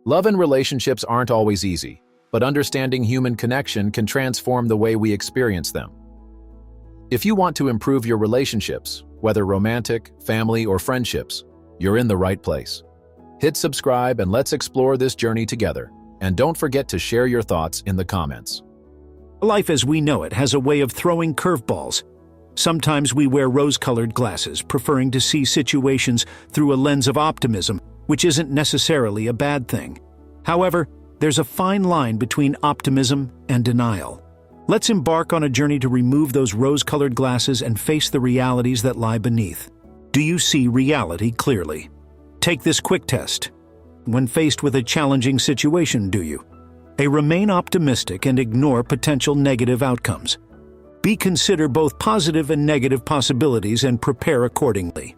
Love and relationships aren't always easy, but understanding human connection can transform the way we experience them. If you want to improve your relationships, whether romantic, family, or friendships, you're in the right place. Hit subscribe and let's explore this journey together. And don't forget to share your thoughts in the comments. Life as we know it has a way of throwing curveballs. Sometimes we wear rose-colored glasses, preferring to see situations through a lens of optimism, which isn't necessarily a bad thing. However, there's a fine line between optimism and denial. Let's embark on a journey to remove those rose-colored glasses and face the realities that lie beneath. Do you see reality clearly? Take this quick test. When faced with a challenging situation, do you? A, remain optimistic and ignore potential negative outcomes. B, consider both positive and negative possibilities and prepare accordingly.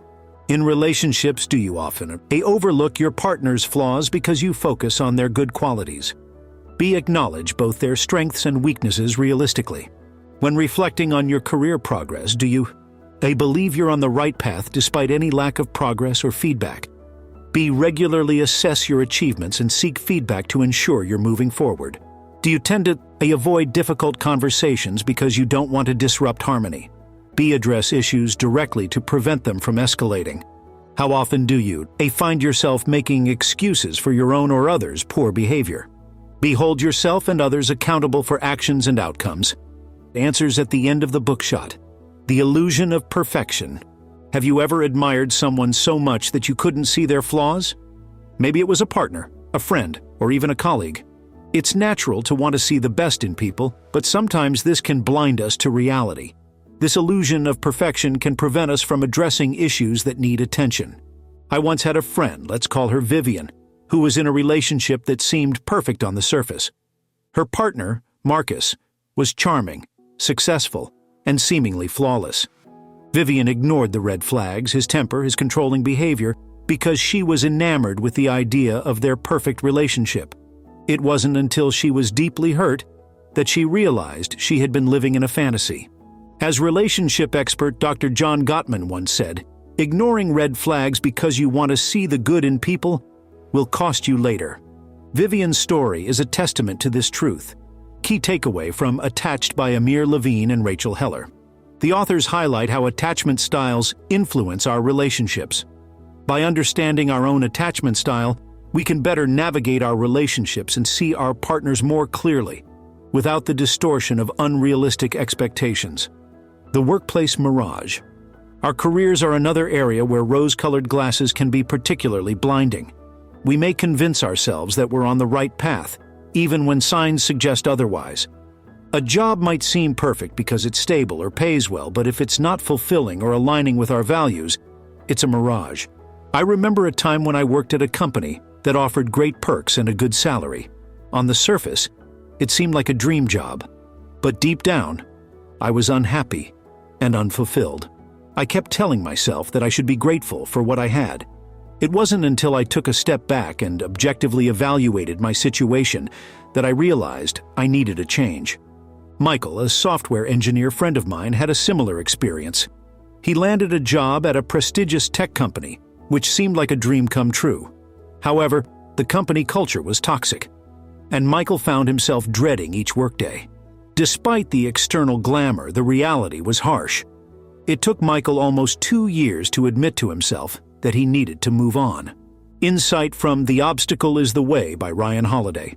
In relationships, do you often A, overlook your partner's flaws because you focus on their good qualities? B, acknowledge both their strengths and weaknesses realistically. When reflecting on your career progress, do you A, believe you're on the right path despite any lack of progress or feedback? B, regularly assess your achievements and seek feedback to ensure you're moving forward. Do you tend to A, avoid difficult conversations because you don't want to disrupt harmony? B, address issues directly to prevent them from escalating? How often do you A, find yourself making excuses for your own or others' poor behavior? B, hold yourself and others accountable for actions and outcomes? Answers at the end of the bookshot. The illusion of perfection. Have you ever admired someone so much that you couldn't see their flaws? Maybe it was a partner, a friend, or even a colleague. It's natural to want to see the best in people, but sometimes this can blind us to reality. This illusion of perfection can prevent us from addressing issues that need attention. I once had a friend, let's call her Vivian, who was in a relationship that seemed perfect on the surface. Her partner, Marcus, was charming, successful, and seemingly flawless. Vivian ignored the red flags, his temper, his controlling behavior, because she was enamored with the idea of their perfect relationship. It wasn't until she was deeply hurt that she realized she had been living in a fantasy. As relationship expert Dr. John Gottman once said, ignoring red flags because you want to see the good in people will cost you later. Vivian's story is a testament to this truth. Key takeaway from Attached by Amir Levine and Rachel Heller. The authors highlight how attachment styles influence our relationships. By understanding our own attachment style, we can better navigate our relationships and see our partners more clearly, without the distortion of unrealistic expectations. The workplace mirage. Our careers are another area where rose-colored glasses can be particularly blinding. We may convince ourselves that we're on the right path, even when signs suggest otherwise. A job might seem perfect because it's stable or pays well, but if it's not fulfilling or aligning with our values, it's a mirage. I remember a time when I worked at a company that offered great perks and a good salary. On the surface, it seemed like a dream job, but deep down, I was unhappy and unfulfilled. I kept telling myself that I should be grateful for what I had. It wasn't until I took a step back and objectively evaluated my situation that I realized I needed a change. Michael, a software engineer friend of mine, had a similar experience. He landed a job at a prestigious tech company, which seemed like a dream come true. However, the company culture was toxic, and Michael found himself dreading each workday. Despite the external glamour, the reality was harsh. It took Michael almost 2 years to admit to himself that he needed to move on. Insight from The Obstacle is the Way by Ryan Holiday.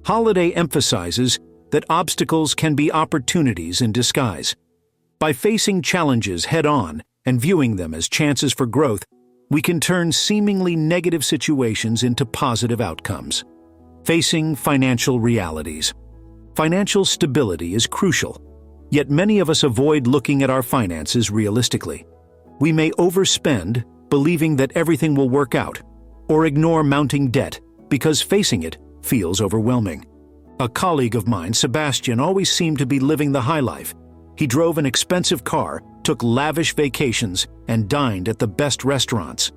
Holiday emphasizes that obstacles can be opportunities in disguise. By facing challenges head-on and viewing them as chances for growth, we can turn seemingly negative situations into positive outcomes. Facing financial realities. Financial stability is crucial, yet many of us avoid looking at our finances realistically. We may overspend, believing that everything will work out, or ignore mounting debt because facing it feels overwhelming. A colleague of mine, Sebastian, always seemed to be living the high life. He drove an expensive car, took lavish vacations, and dined at the best restaurants.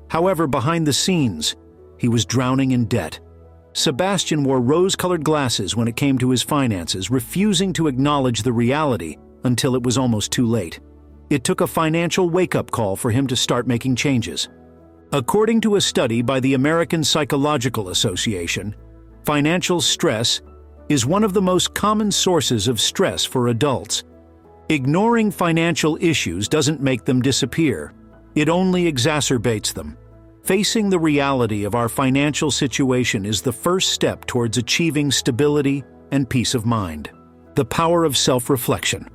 However, behind the scenes, he was drowning in debt. Sebastian wore rose-colored glasses when it came to his finances, refusing to acknowledge the reality until it was almost too late. It took a financial wake-up call for him to start making changes. According to a study by the American Psychological Association, financial stress is one of the most common sources of stress for adults. Ignoring financial issues doesn't make them disappear. It only exacerbates them. Facing the reality of our financial situation is the first step towards achieving stability and peace of mind. The power of self-reflection.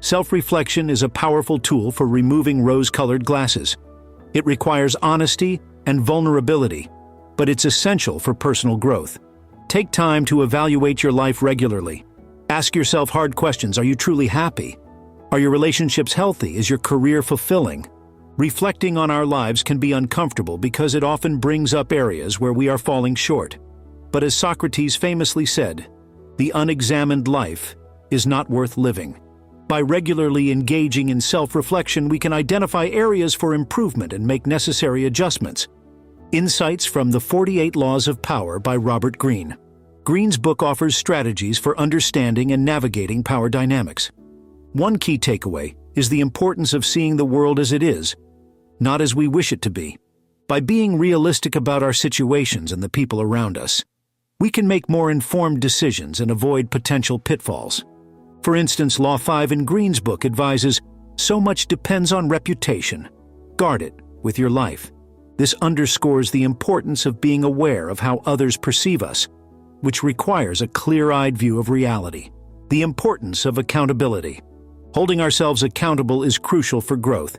Self-reflection is a powerful tool for removing rose-colored glasses. It requires honesty and vulnerability, but it's essential for personal growth. Take time to evaluate your life regularly. Ask yourself hard questions. Are you truly happy? Are your relationships healthy? Is your career fulfilling? Reflecting on our lives can be uncomfortable because it often brings up areas where we are falling short. But as Socrates famously said, the unexamined life is not worth living. By regularly engaging in self-reflection, we can identify areas for improvement and make necessary adjustments. Insights from the 48 Laws of Power by Robert Greene. Greene's book offers strategies for understanding and navigating power dynamics. One key takeaway is the importance of seeing the world as it is, not as we wish it to be. By being realistic about our situations and the people around us, we can make more informed decisions and avoid potential pitfalls. For instance, Law 5 in Greene's book advises, "So much depends on reputation. Guard it with your life." This underscores the importance of being aware of how others perceive us, which requires a clear-eyed view of reality. The importance of accountability. Holding ourselves accountable is crucial for growth.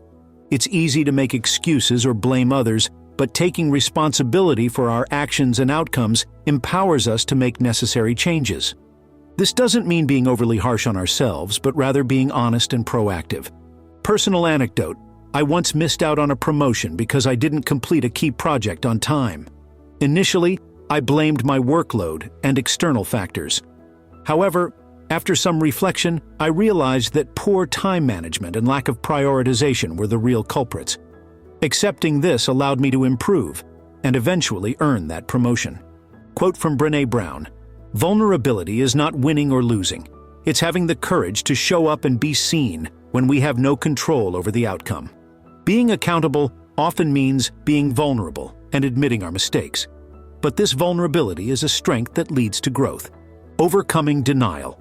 It's easy to make excuses or blame others, but taking responsibility for our actions and outcomes empowers us to make necessary changes. This doesn't mean being overly harsh on ourselves, but rather being honest and proactive. Personal anecdote: I once missed out on a promotion because I didn't complete a key project on time. Initially, I blamed my workload and external factors. However, after some reflection, I realized that poor time management and lack of prioritization were the real culprits. Accepting this allowed me to improve and eventually earn that promotion. Quote from Brené Brown: "Vulnerability is not winning or losing. It's having the courage to show up and be seen when we have no control over the outcome." Being accountable often means being vulnerable and admitting our mistakes. But this vulnerability is a strength that leads to growth. Overcoming denial.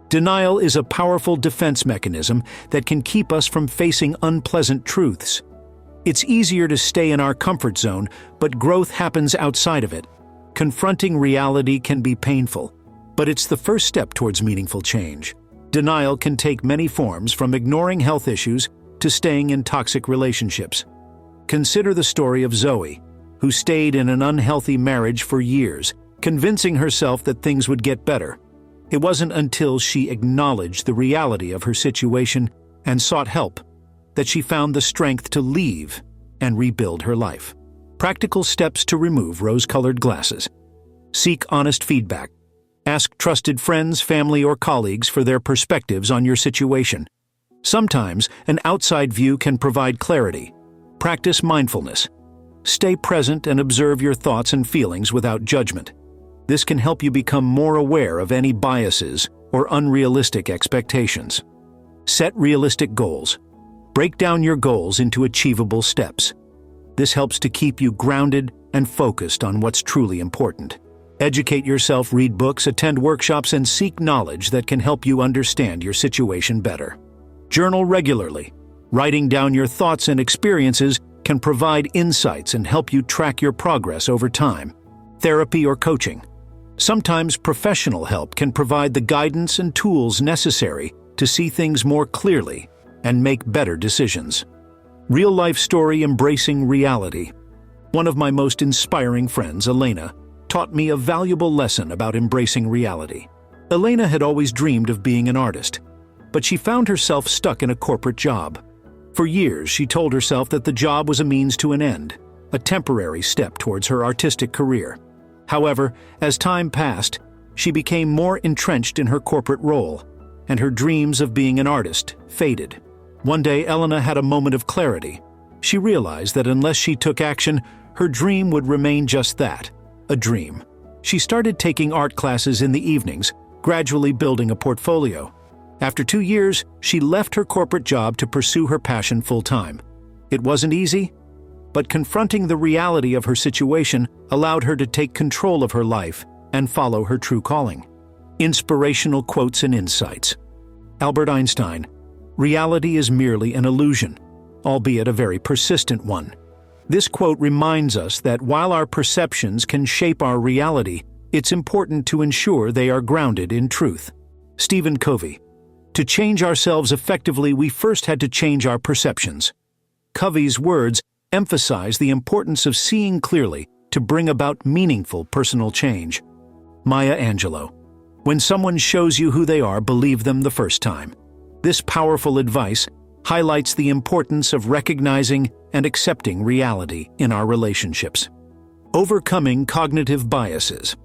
Denial is a powerful defense mechanism that can keep us from facing unpleasant truths. It's easier to stay in our comfort zone, but growth happens outside of it. Confronting reality can be painful, but it's the first step towards meaningful change. Denial can take many forms, from ignoring health issues to staying in toxic relationships. Consider the story of Zoe, who stayed in an unhealthy marriage for years, convincing herself that things would get better. It wasn't until she acknowledged the reality of her situation and sought help that she found the strength to leave and rebuild her life. Practical steps to remove rose-colored glasses. Seek honest feedback. Ask trusted friends, family, or colleagues for their perspectives on your situation. Sometimes an outside view can provide clarity. Practice mindfulness. Stay present and observe your thoughts and feelings without judgment. This can help you become more aware of any biases or unrealistic expectations. Set realistic goals. Break down your goals into achievable steps. This helps to keep you grounded and focused on what's truly important. Educate yourself, read books, attend workshops, and seek knowledge that can help you understand your situation better. Journal regularly. Writing down your thoughts and experiences can provide insights and help you track your progress over time. Therapy or coaching. Sometimes professional help can provide the guidance and tools necessary to see things more clearly and make better decisions. Real-life story: embracing reality. One of my most inspiring friends, Elena, taught me a valuable lesson about embracing reality. Elena had always dreamed of being an artist, but she found herself stuck in a corporate job. For years, she told herself that the job was a means to an end, a temporary step towards her artistic career. However, as time passed, she became more entrenched in her corporate role, and her dreams of being an artist faded. One day, Elena had a moment of clarity. She realized that unless she took action, her dream would remain just that, a dream. She started taking art classes in the evenings, gradually building a portfolio. After 2 years, she left her corporate job to pursue her passion full-time. It wasn't easy, but confronting the reality of her situation allowed her to take control of her life and follow her true calling. Inspirational quotes and insights. Albert Einstein, "Reality is merely an illusion, albeit a very persistent one." This quote reminds us that while our perceptions can shape our reality, it's important to ensure they are grounded in truth. Stephen Covey, "To change ourselves effectively, we first had to change our perceptions." Covey's words emphasize the importance of seeing clearly to bring about meaningful personal change. Maya Angelou, "When someone shows you who they are, believe them the first time." This powerful advice highlights the importance of recognizing and accepting reality in our relationships. Overcoming cognitive biases.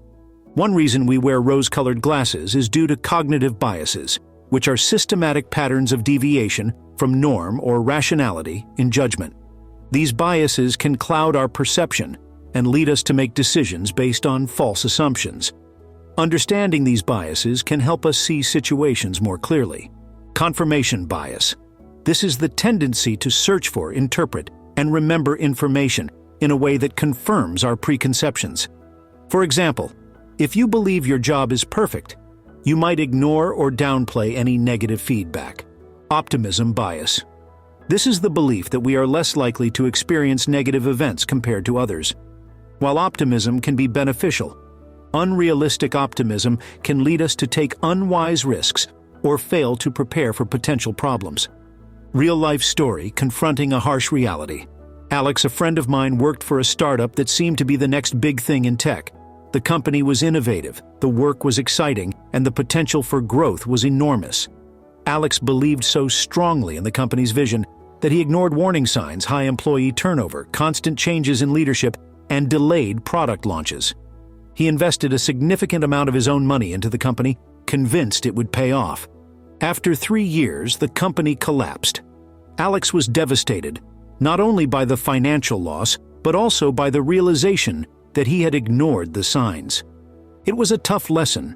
One reason we wear rose-colored glasses is due to cognitive biases, which are systematic patterns of deviation from norm or rationality in judgment. These biases can cloud our perception and lead us to make decisions based on false assumptions. Understanding these biases can help us see situations more clearly. Confirmation bias. This is the tendency to search for, interpret, and remember information in a way that confirms our preconceptions. For example, if you believe your job is perfect, you might ignore or downplay any negative feedback. Optimism bias. This is the belief that we are less likely to experience negative events compared to others. While optimism can be beneficial, unrealistic optimism can lead us to take unwise risks or fail to prepare for potential problems. Real-life story confronting a harsh reality. Alex, a friend of mine, worked for a startup that seemed to be the next big thing in tech. The company was innovative, the work was exciting, and the potential for growth was enormous. Alex believed so strongly in the company's vision that he ignored warning signs, high employee turnover, constant changes in leadership, and delayed product launches. He invested a significant amount of his own money into the company, convinced it would pay off. After 3 years, the company collapsed. Alex was devastated, not only by the financial loss, but also by the realization that he had ignored the signs. It was a tough lesson,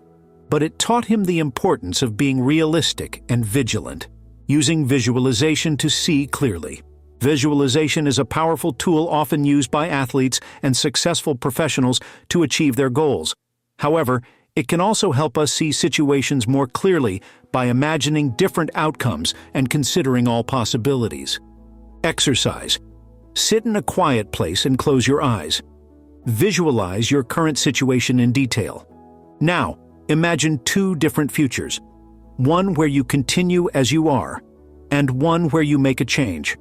but it taught him the importance of being realistic and vigilant, using visualization to see clearly. Visualization is a powerful tool often used by athletes and successful professionals to achieve their goals. However, it can also help us see situations more clearly by imagining different outcomes and considering all possibilities. Exercise. Sit in a quiet place and close your eyes. Visualize your current situation in detail. Now, imagine 2 different futures. One where you continue as you are, and one where you make a change.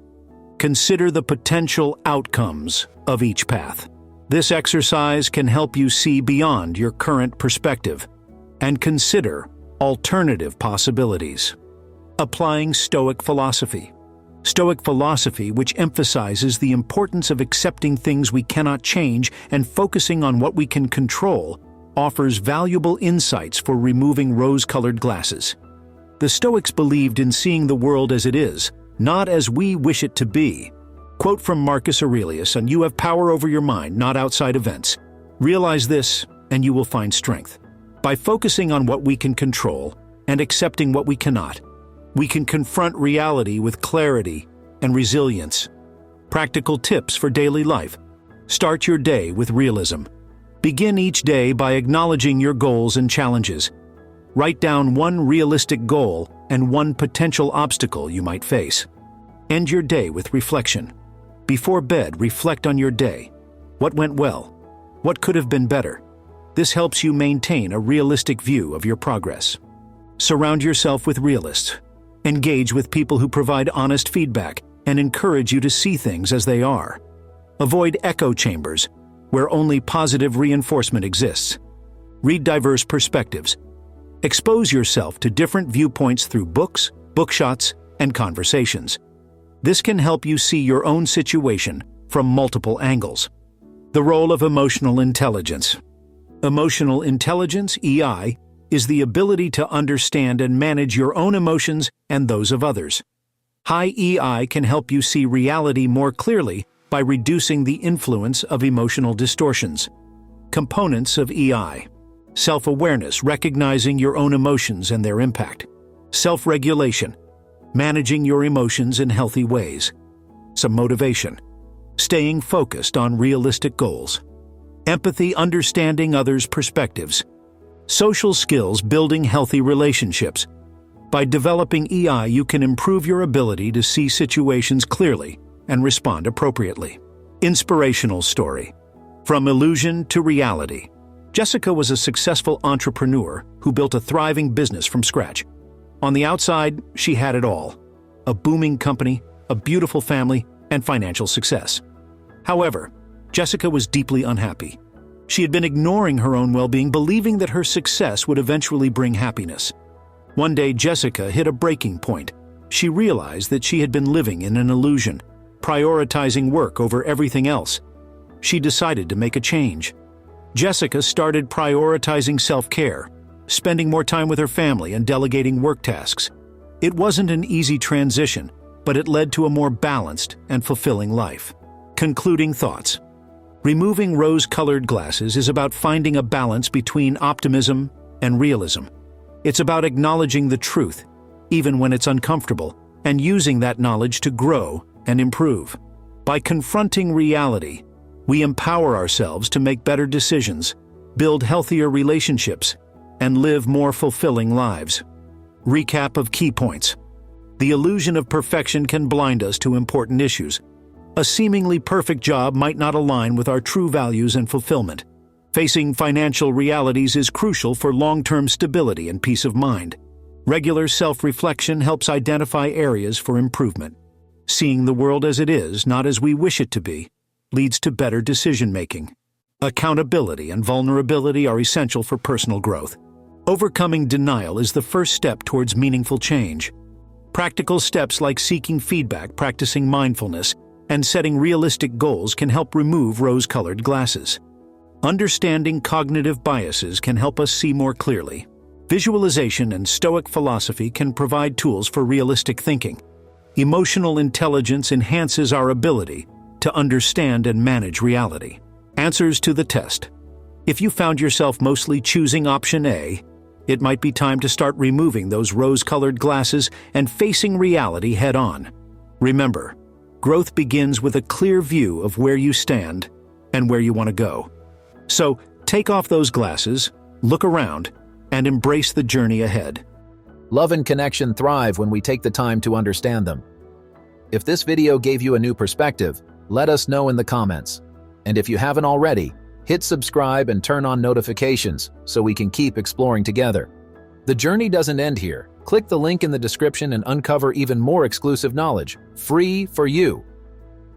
Consider the potential outcomes of each path. This exercise can help you see beyond your current perspective and consider alternative possibilities. Applying Stoic philosophy. Stoic philosophy, which emphasizes the importance of accepting things we cannot change and focusing on what we can control, offers valuable insights for removing rose-colored glasses. The Stoics believed in seeing the world as it is, not as we wish it to be. Quote from Marcus Aurelius, "And you have power over your mind, not outside events. Realize this, and you will find strength." By focusing on what we can control and accepting what we cannot, we can confront reality with clarity and resilience. Practical tips for daily life. Start your day with realism. Begin each day by acknowledging your goals and challenges. Write down one realistic goal and one potential obstacle you might face. End your day with reflection. Before bed, reflect on your day. What went well? What could have been better? This helps you maintain a realistic view of your progress. Surround yourself with realists. Engage with people who provide honest feedback and encourage you to see things as they are. Avoid echo chambers, where only positive reinforcement exists. Read diverse perspectives. Expose yourself to different viewpoints through books, bookshots, and conversations. This can help you see your own situation from multiple angles. The role of emotional intelligence. Emotional intelligence, EI, is the ability to understand and manage your own emotions and those of others. High EI can help you see reality more clearly by reducing the influence of emotional distortions. Components of EI. Self-awareness, recognizing your own emotions and their impact. Self-regulation, managing your emotions in healthy ways. Some motivation. staying focused on realistic goals. Empathy, understanding others' perspectives. Social skills, building healthy relationships. By developing EI, you can improve your ability to see situations clearly and respond appropriately. Inspirational story. From illusion to reality. Jessica was a successful entrepreneur who built a thriving business from scratch. On the outside, she had it all: a booming company, a beautiful family, and financial success. However, Jessica was deeply unhappy. She had been ignoring her own well-being, believing that her success would eventually bring happiness. One day, Jessica hit a breaking point. She realized that she had been living in an illusion, prioritizing work over everything else. She decided to make a change. Jessica started prioritizing self-care, spending more time with her family and delegating work tasks. It wasn't an easy transition, but it led to a more balanced and fulfilling life. Concluding thoughts. Removing rose-colored glasses is about finding a balance between optimism and realism. It's about acknowledging the truth, even when it's uncomfortable, and using that knowledge to grow and improve. By confronting reality, we empower ourselves to make better decisions, build healthier relationships, and live more fulfilling lives. Recap of key points. The illusion of perfection can blind us to important issues. A seemingly perfect job might not align with our true values and fulfillment. Facing financial realities is crucial for long-term stability and peace of mind. Regular self-reflection helps identify areas for improvement. Seeing the world as it is, not as we wish it to be, leads to better decision-making. Accountability and vulnerability are essential for personal growth. Overcoming denial is the first step towards meaningful change. Practical steps like seeking feedback, practicing mindfulness, and setting realistic goals can help remove rose-colored glasses. Understanding cognitive biases can help us see more clearly. Visualization and Stoic philosophy can provide tools for realistic thinking. Emotional intelligence enhances our ability to understand and manage reality. Answers to the test. If you found yourself mostly choosing option A, it might be time to start removing those rose-colored glasses and facing reality head-on. Remember, growth begins with a clear view of where you stand and where you want to go. So, take off those glasses, look around, and embrace the journey ahead. Love and connection thrive when we take the time to understand them. If this video gave you a new perspective, let us know in the comments. And if you haven't already, hit subscribe and turn on notifications so we can keep exploring together. The journey doesn't end here. Click the link in the description and uncover even more exclusive knowledge, free for you.